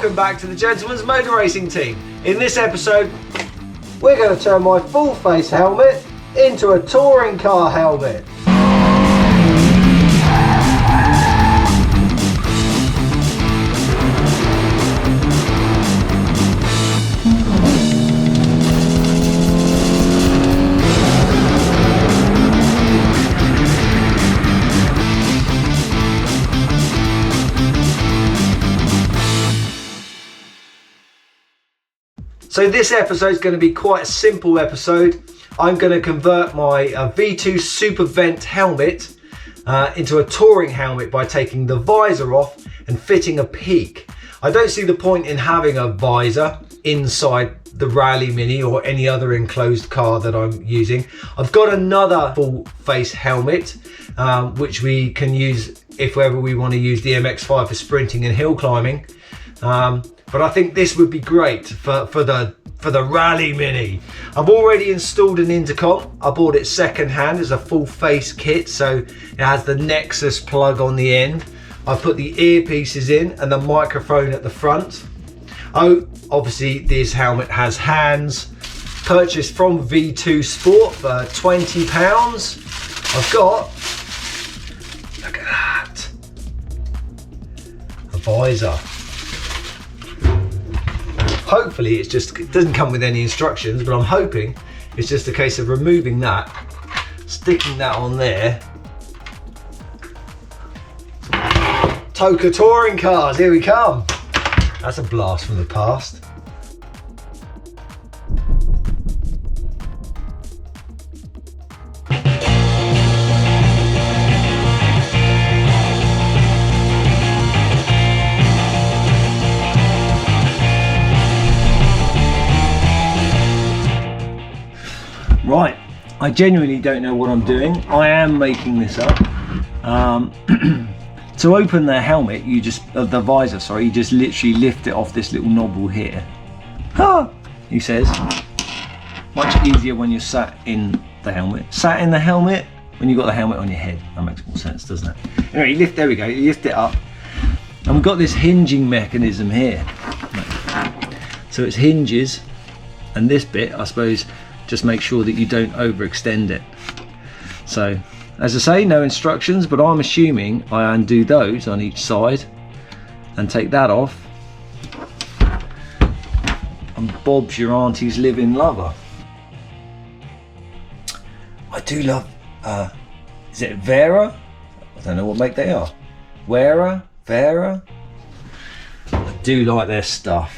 welcome back to the Gentleman's Motor Racing Team. In this episode, we're going to turn my full face helmet into a touring car helmet. So this episode is going to be quite a simple episode. I'm going to convert my V2 Super Vent helmet into a touring helmet by taking the visor off and fitting a peak. I don't see the point in having a visor inside the Rally Mini or any other enclosed car that I'm using. I've got another full face helmet which we can use if ever we want to use the MX-5 for sprinting and hill climbing. But I think this would be great for the Rally Mini. I've already installed an intercom. I bought it second hand as a full face kit, so it has the Nexus plug on the end. I've put the earpieces in and the microphone at the front. Oh, obviously this helmet has hands. Purchased from V2 Sport for £20. I've got, look at that, a visor. Hopefully it doesn't come with any instructions, but I'm hoping it's just a case of removing that, sticking that on there. Toka touring cars, here we come. That's a blast from the past. Right, I genuinely don't know what I'm doing. I am making this up. To open the helmet, the visor, sorry, you just literally lift it off this little knob here. Ah, he says. Much easier when you're sat in the helmet. Sat in the helmet when you've got the helmet on your head. That makes more sense, doesn't it? Anyway, there we go, you lift it up. And we've got this hinging mechanism here. So it's hinges, and this bit, I suppose, just make sure that you don't overextend it. So, as I say, no instructions, but I'm assuming I undo those on each side and take that off, and Bob's your auntie's living lover. I do love, is it Vera? I don't know what make they are. Vera? I do like their stuff.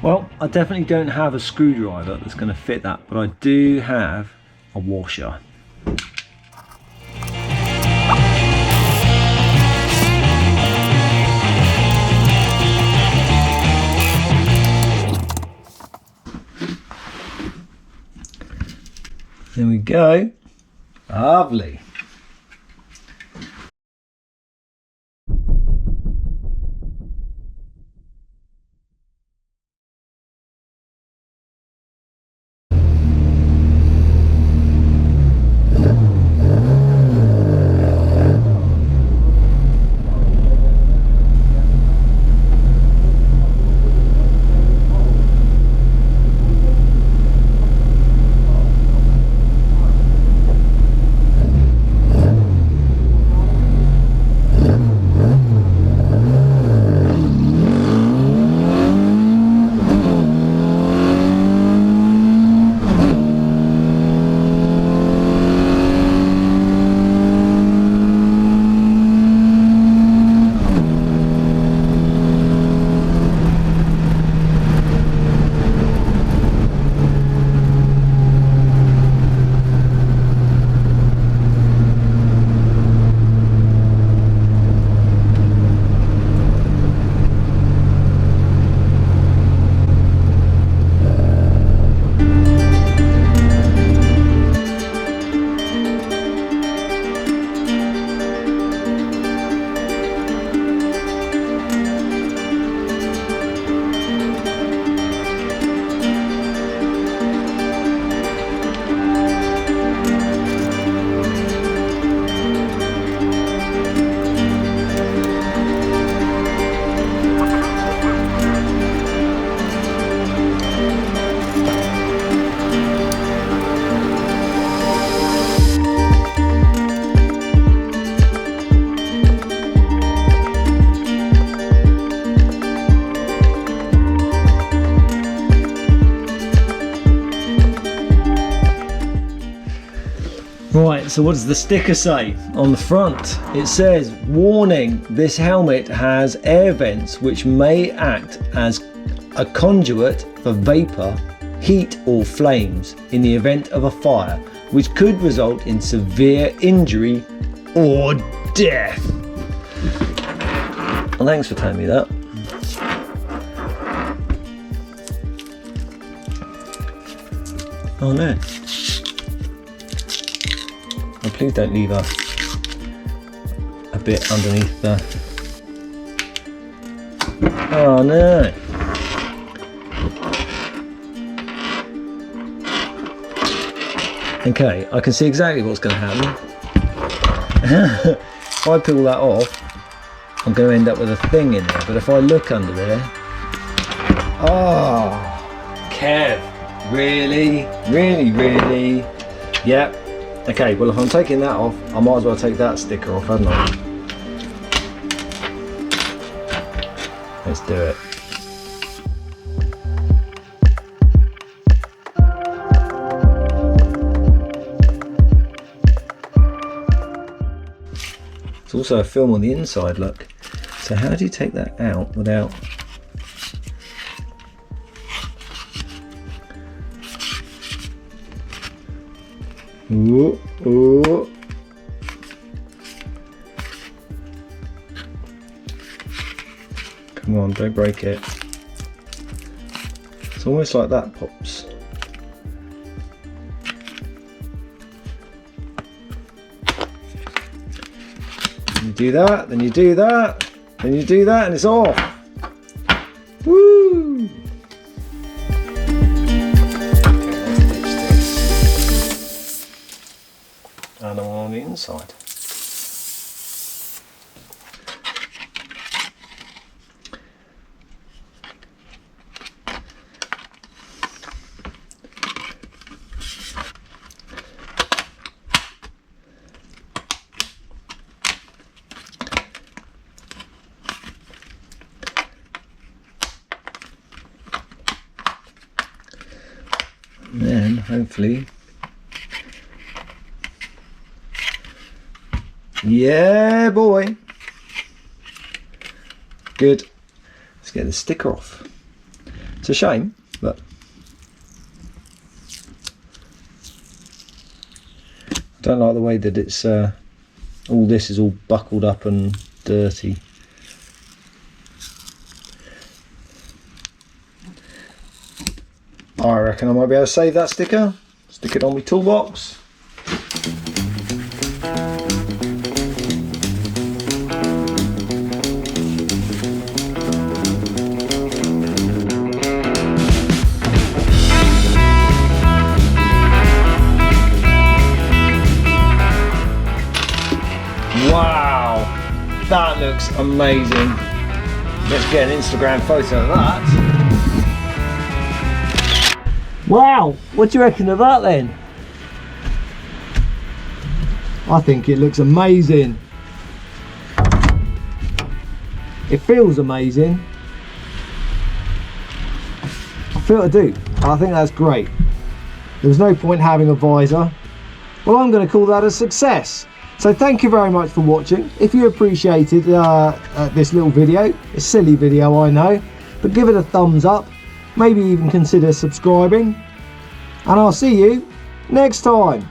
Well, I definitely don't have a screwdriver that's going to fit that, but I do have a washer. There we go. Lovely. Right, so what does the sticker say on the front? It says, warning, this helmet has air vents which may act as a conduit for vapor, heat or flames in the event of a fire, which could result in severe injury or death. Well, thanks for telling me that. Oh no. Oh, please don't leave a bit underneath the... Oh no. Okay, I can see exactly what's going to happen. If I peel that off, I'm going to end up with a thing in there, but if I look under there... Oh, Kev, really? Really? Yep. Okay, well if I'm taking that off, I might as well take that sticker off, hadn't I? Let's do it. It's also a film on the inside, look. So how do you take that out without... Ooh, ooh. Come on, don't break it. It's almost like that pops. You do that, then you do that, then you do that, and it's off. Woo! And I'm on the inside. And then hopefully, yeah boy, good. Let's get the sticker off. It's a shame, but I don't like the way that it's all this is all buckled up and dirty. I reckon I might be able to save that sticker, stick it on my toolbox. Wow, that looks amazing. Let's get an Instagram photo of that. Wow, what do you reckon of that then? I think it looks amazing. It feels amazing. I feel I do. I think that's great. There was no point having a visor. Well, I'm going to call that a success. So thank you very much for watching. If you appreciated this little video, a silly video I know, but give it a thumbs up. Maybe even consider subscribing, and I'll see you next time.